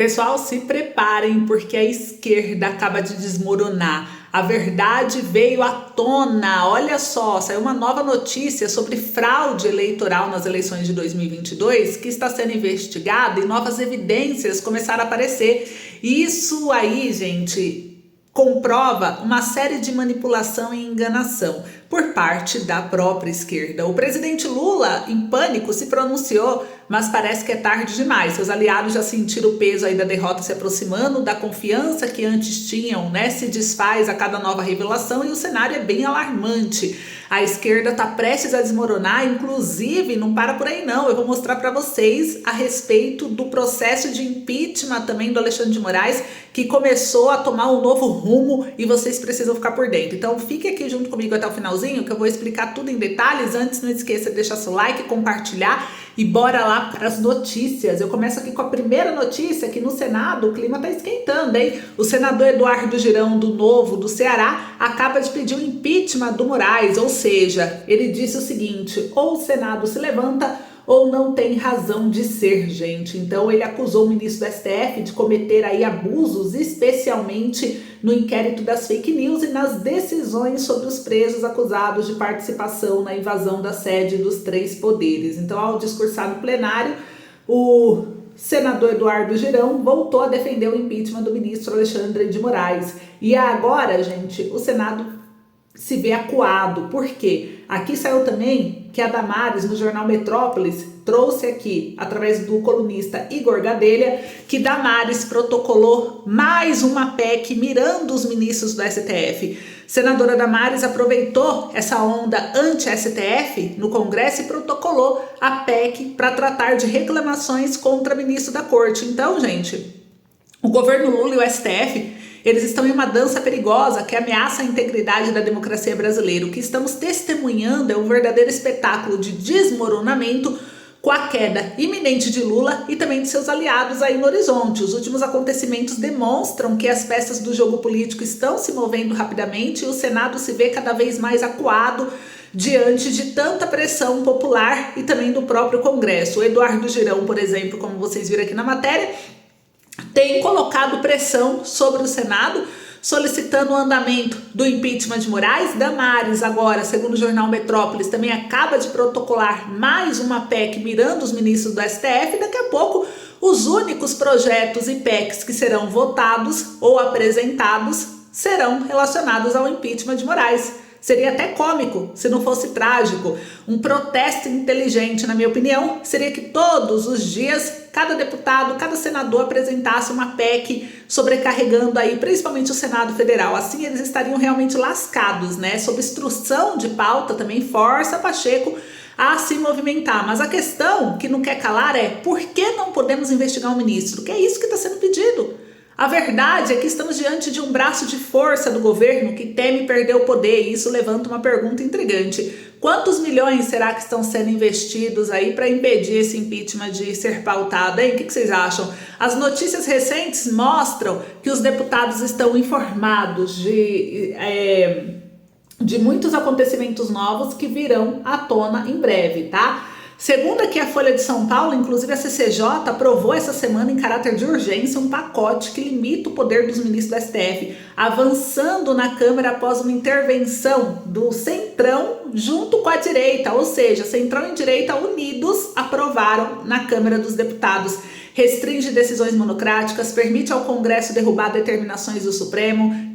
Pessoal, se preparem porque a esquerda acaba de desmoronar. A verdade veio à tona. Olha só, saiu uma nova notícia sobre fraude eleitoral nas eleições de 2022 que está sendo investigada e novas evidências começaram a aparecer. Isso aí, gente, comprova uma série de manipulação e enganação por parte da própria esquerda. O presidente Lula, em pânico, se pronunciou, mas parece que é tarde demais. Seus aliados já sentiram o peso aí da derrota se aproximando, da confiança que antes tinham, né? Se desfaz a cada nova revelação e o cenário é bem alarmante. A esquerda está prestes a desmoronar, inclusive, não para por aí não. Eu vou mostrar para vocês a respeito do processo de impeachment também do Alexandre de Moraes, que começou a tomar um novo rumo e vocês precisam ficar por dentro. Então fique aqui junto comigo até o finalzinho que eu vou explicar tudo em detalhes. Antes, não esqueça de deixar seu like, compartilhar e bora lá para as notícias. Eu começo aqui com a primeira notícia, que no Senado o clima tá esquentando, hein? O senador Eduardo Girão, do Novo, do Ceará, acaba de pedir o impeachment do Moraes, ou seja, ele disse o seguinte: ou o Senado se levanta ou não tem razão de ser, gente. Então ele acusou o ministro do STF de cometer aí abusos, especialmente no inquérito das fake news e nas decisões sobre os presos acusados de participação na invasão da sede dos três poderes. Então, ao discursar no plenário, o senador Eduardo Girão voltou a defender o impeachment do ministro Alexandre de Moraes. E agora, gente, o Senado se vê acuado. Por quê? Aqui saiu também que a Damares, no jornal Metrópolis, trouxe aqui, através do colunista Igor Gadelha, que Damares protocolou mais uma PEC mirando os ministros do STF. Senadora Damares aproveitou essa onda anti-STF no Congresso e protocolou a PEC para tratar de reclamações contra ministro da Corte. Então, gente, o governo Lula e o STF, eles estão em uma dança perigosa que ameaça a integridade da democracia brasileira. O que estamos testemunhando é um verdadeiro espetáculo de desmoronamento com a queda iminente de Lula e também de seus aliados aí no horizonte. Os últimos acontecimentos demonstram que as peças do jogo político estão se movendo rapidamente e o Senado se vê cada vez mais acuado diante de tanta pressão popular e também do próprio Congresso. O Eduardo Girão, por exemplo, como vocês viram aqui na matéria, tem colocado pressão sobre o Senado, solicitando o andamento do impeachment de Moraes. Damares, agora, segundo o jornal Metrópolis, também acaba de protocolar mais uma PEC mirando os ministros do STF. Daqui a pouco, os únicos projetos e PECs que serão votados ou apresentados serão relacionados ao impeachment de Moraes. Seria até cômico se não fosse trágico. Um protesto inteligente, na minha opinião, seria que todos os dias cada deputado, cada senador apresentasse uma PEC sobrecarregando aí principalmente o Senado Federal. Assim eles estariam realmente lascados, né? Sob instrução de pauta também força Pacheco a se movimentar. Mas a questão que não quer calar é: por que não podemos investigar o ministro? Que é isso que está sendo pedido. A verdade é que estamos diante de um braço de força do governo que teme perder o poder, e isso levanta uma pergunta intrigante. Quantos milhões será que estão sendo investidos aí para impedir esse impeachment de ser pautado, hein? O que vocês acham? As notícias recentes mostram que os deputados estão informados de muitos acontecimentos novos que virão à tona em breve, tá? Segundo aqui a Folha de São Paulo, inclusive a CCJ aprovou essa semana em caráter de urgência um pacote que limita o poder dos ministros do STF, avançando na Câmara após uma intervenção do Centrão junto com a direita, ou seja, Centrão e direita unidos aprovaram na Câmara dos Deputados. Restringe decisões monocráticas, permite ao Congresso derrubar determinações do Supremo,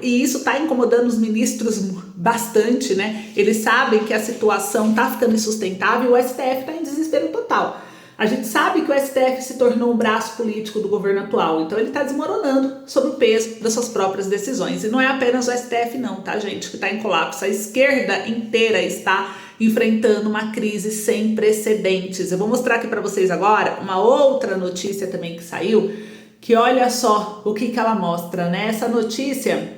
e isso está incomodando os ministros bastante, né? Eles sabem que a situação está ficando insustentável e o STF está em desespero total. A gente sabe que o STF se tornou um braço político do governo atual, então ele está desmoronando sob o peso das suas próprias decisões. E não é apenas o STF não, tá, gente, que está em colapso. A esquerda inteira está enfrentando uma crise sem precedentes. Eu vou mostrar aqui para vocês agora uma outra notícia também que saiu, que olha só o que ela mostra, né? Essa notícia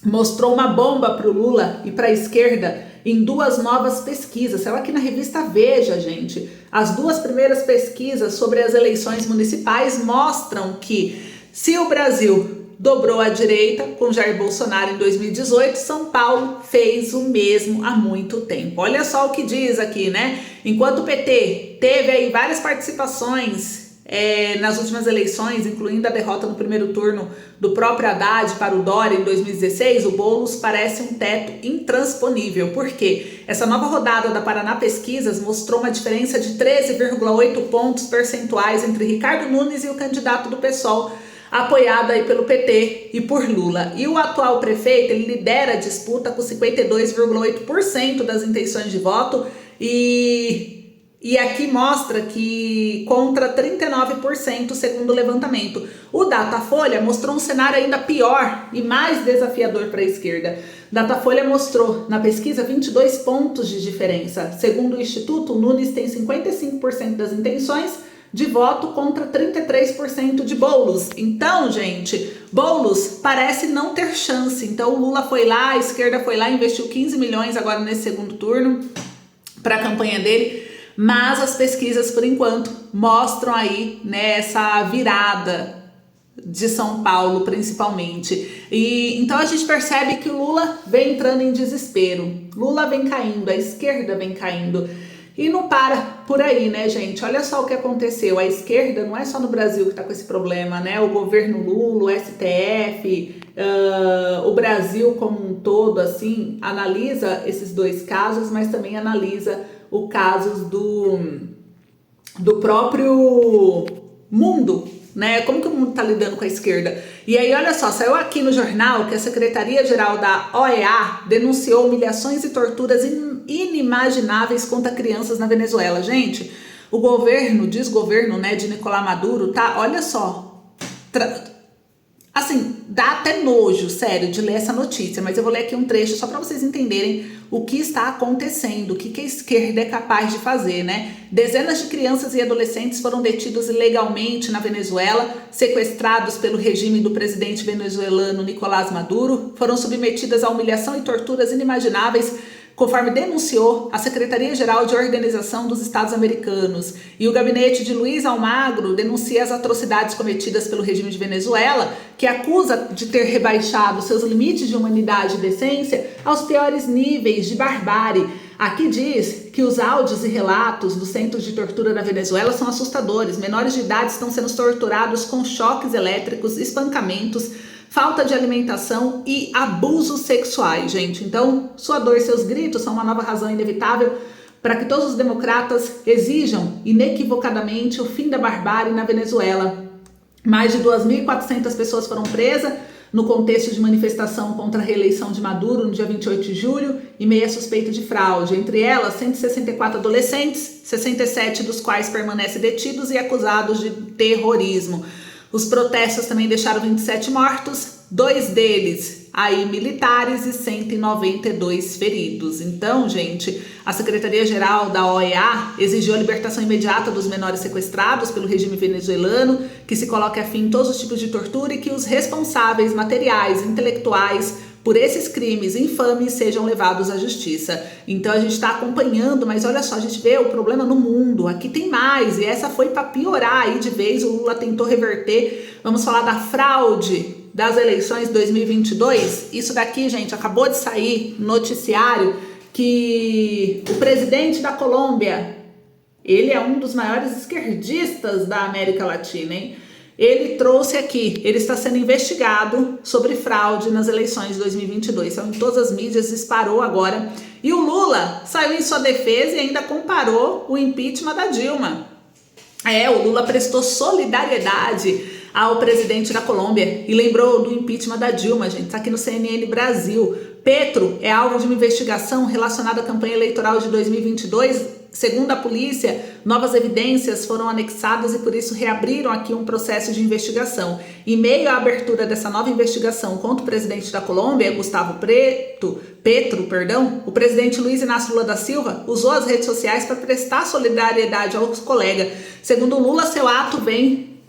mostrou uma bomba para o Lula e para a esquerda em duas novas pesquisas. Saiu aqui na revista Veja, gente. As duas primeiras pesquisas sobre as eleições municipais mostram que, se o Brasil dobrou a direita com Jair Bolsonaro em 2018, São Paulo fez o mesmo há muito tempo. Olha só o que diz aqui, né? Enquanto o PT teve aí várias participações nas últimas eleições, incluindo a derrota no primeiro turno do próprio Haddad para o Dória em 2016, o Boulos parece um teto intransponível. Por quê? Essa nova rodada da Paraná Pesquisas mostrou uma diferença de 13,8 pontos percentuais entre Ricardo Nunes e o candidato do PSOL, apoiado aí pelo PT e por Lula. E o atual prefeito, ele lidera a disputa com 52,8% das intenções de voto e aqui mostra que contra 39% segundo o levantamento. O Datafolha mostrou um cenário ainda pior e mais desafiador para a esquerda. Datafolha mostrou na pesquisa 22 pontos de diferença. Segundo o Instituto, o Nunes tem 55% das intenções de voto contra 33% de Boulos. Então, gente, Boulos parece não ter chance. Então, o Lula foi lá, a esquerda foi lá, investiu 15 milhões agora nesse segundo turno para a campanha dele. Mas as pesquisas, por enquanto, mostram aí, né, essa virada de São Paulo, principalmente. E então a gente percebe que o Lula vem entrando em desespero. Lula vem caindo, a esquerda vem caindo. E não para por aí, né, gente? Olha só o que aconteceu. A esquerda não é só no Brasil que tá com esse problema, né? O governo Lula, o STF, o Brasil como um todo, assim, analisa esses dois casos, mas também analisa o caso do próprio mundo, né? Como que o mundo tá lidando com a esquerda? E aí, olha só, saiu aqui no jornal que a Secretaria-Geral da OEA denunciou humilhações e torturas inimagináveis contra crianças na Venezuela. Gente, o desgoverno, né, de Nicolás Maduro, tá, olha só, assim, dá até nojo, sério, de ler essa notícia, mas eu vou ler aqui um trecho só para vocês entenderem o que está acontecendo, o que a esquerda é capaz de fazer, né? Dezenas de crianças e adolescentes foram detidos ilegalmente na Venezuela, sequestrados pelo regime do presidente venezuelano Nicolás Maduro, foram submetidas a humilhação e torturas inimagináveis, conforme denunciou a Secretaria-Geral de Organização dos Estados Americanos. E o gabinete de Luiz Almagro denuncia as atrocidades cometidas pelo regime de Venezuela, que acusa de ter rebaixado seus limites de humanidade e decência aos piores níveis de barbárie. Aqui diz que os áudios e relatos dos centros de tortura da Venezuela são assustadores. Menores de idade estão sendo torturados com choques elétricos, espancamentos, falta de alimentação e abusos sexuais, gente. Então, sua dor e seus gritos são uma nova razão inevitável para que todos os democratas exijam inequivocadamente o fim da barbárie na Venezuela. Mais de 2.400 pessoas foram presas no contexto de manifestação contra a reeleição de Maduro no dia 28 de julho e meia suspeita de fraude. Entre elas, 164 adolescentes, 67 dos quais permanecem detidos e acusados de terrorismo. Os protestos também deixaram 27 mortos, 2 deles aí militares e 192 feridos. Então, gente, a Secretaria-Geral da OEA exigiu a libertação imediata dos menores sequestrados pelo regime venezuelano, que se coloque a fim em todos os tipos de tortura e que os responsáveis materiais, intelectuais, por esses crimes infames sejam levados à justiça. Então a gente está acompanhando, mas olha só, a gente vê o problema no mundo, aqui tem mais, e essa foi para piorar aí de vez, o Lula tentou reverter. Vamos falar da fraude das eleições 2022. Isso daqui, gente, acabou de sair no noticiário que o presidente da Colômbia, ele é um dos maiores esquerdistas da América Latina, hein? Ele trouxe aqui, ele está sendo investigado sobre fraude nas eleições de 2022. São em todas as mídias, disparou agora. E o Lula saiu em sua defesa e ainda comparou o impeachment da Dilma. O Lula prestou solidariedade ao presidente da Colômbia e lembrou do impeachment da Dilma, gente. Está aqui no CNN Brasil. Petro é alvo de uma investigação relacionada à campanha eleitoral de 2022. Segundo a polícia, novas evidências foram anexadas e por isso reabriram aqui um processo de investigação. Em meio à abertura dessa nova investigação contra o presidente da Colômbia, Gustavo Petro, o presidente Luiz Inácio Lula da Silva usou as redes sociais para prestar solidariedade aos colegas. Segundo Lula, seu ato vem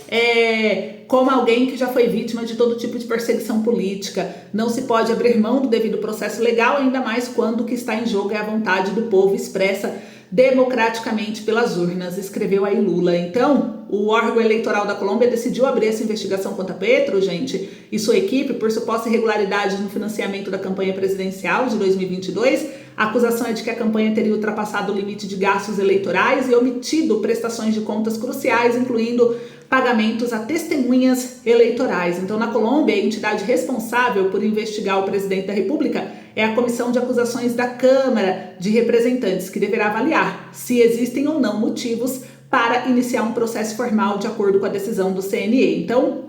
como alguém que já foi vítima de todo tipo de perseguição política. Não se pode abrir mão do devido processo legal, ainda mais quando o que está em jogo é a vontade do povo expressa democraticamente pelas urnas, escreveu aí Lula. Então, o órgão eleitoral da Colômbia decidiu abrir essa investigação contra Petro, gente, e sua equipe por suposta irregularidade no financiamento da campanha presidencial de 2022, A acusação é de que a campanha teria ultrapassado o limite de gastos eleitorais e omitido prestações de contas cruciais, incluindo pagamentos a testemunhas eleitorais. Então, na Colômbia, a entidade responsável por investigar o presidente da República é a Comissão de Acusações da Câmara de Representantes, que deverá avaliar se existem ou não motivos para iniciar um processo formal de acordo com a decisão do CNE. Então,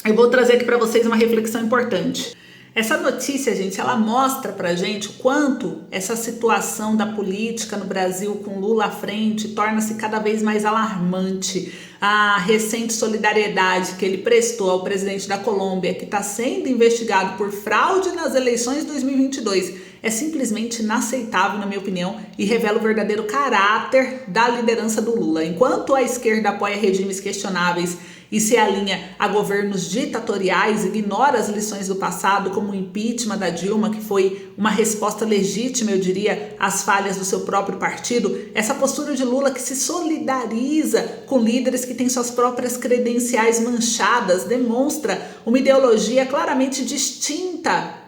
eu vou trazer aqui para vocês uma reflexão importante. Essa notícia, gente, ela mostra pra gente o quanto essa situação da política no Brasil com Lula à frente torna-se cada vez mais alarmante. A recente solidariedade que ele prestou ao presidente da Colômbia, que está sendo investigado por fraude nas eleições de 2022, é simplesmente inaceitável, na minha opinião, e revela o verdadeiro caráter da liderança do Lula. Enquanto a esquerda apoia regimes questionáveis e se alinha a governos ditatoriais, ignora as lições do passado, como o impeachment da Dilma, que foi uma resposta legítima, eu diria, às falhas do seu próprio partido, essa postura de Lula que se solidariza com líderes que têm suas próprias credenciais manchadas, demonstra uma ideologia claramente distinta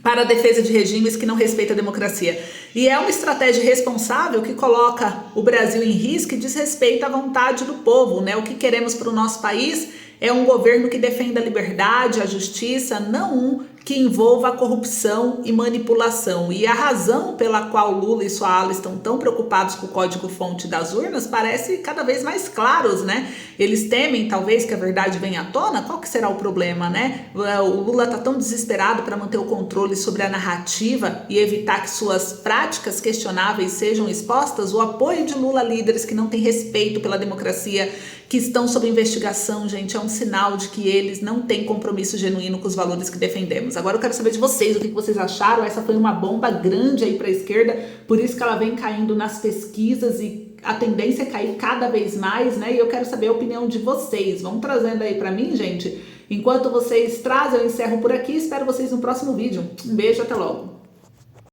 para a defesa de regimes que não respeitam a democracia. E é uma estratégia responsável que coloca o Brasil em risco e desrespeita a vontade do povo, né? O que queremos para o nosso país é um governo que defenda a liberdade, a justiça, não um que envolva a corrupção e manipulação. E a razão pela qual Lula e sua ala estão tão preocupados com o código-fonte das urnas parece cada vez mais claros, né? Eles temem, talvez, que a verdade venha à tona. Qual que será o problema, né? O Lula está tão desesperado para manter o controle sobre a narrativa e evitar que suas práticas questionáveis sejam expostas. O apoio de Lula a líderes que não têm respeito pela democracia, que estão sob investigação, gente, é um sinal de que eles não têm compromisso genuíno com os valores que defendemos. Agora eu quero saber de vocês, o que vocês acharam. Essa foi uma bomba grande aí para a esquerda, por isso que ela vem caindo nas pesquisas e a tendência é cair cada vez mais, né? E eu quero saber a opinião de vocês. Vão trazendo aí para mim, gente. Enquanto vocês trazem, eu encerro por aqui. Espero vocês no próximo vídeo. Um beijo, até logo.